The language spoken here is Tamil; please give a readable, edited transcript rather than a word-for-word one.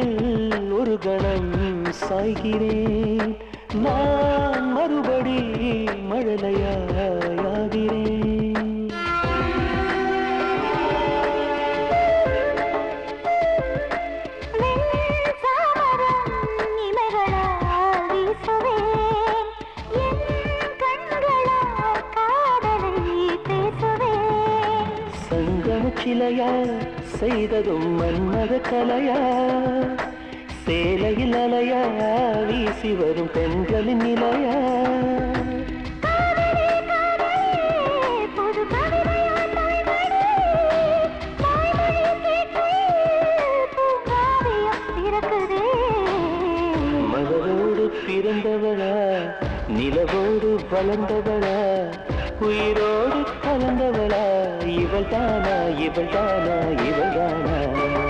மடியில் ஒரு கணம் சாய்கிறேன் நான் மறுபடி மழலையாகிறேன் சிலையா செய்ததும் மன்மத கலையா சேலையில் அலையா வீசி வரும் பெண்களின் நிலையா மலரோடு பிறந்தவளா நிலவோடு வளர்ந்தவளா உயிரோடு கலந்தவளா இவள் தானா இவள் தானா இவள் தானா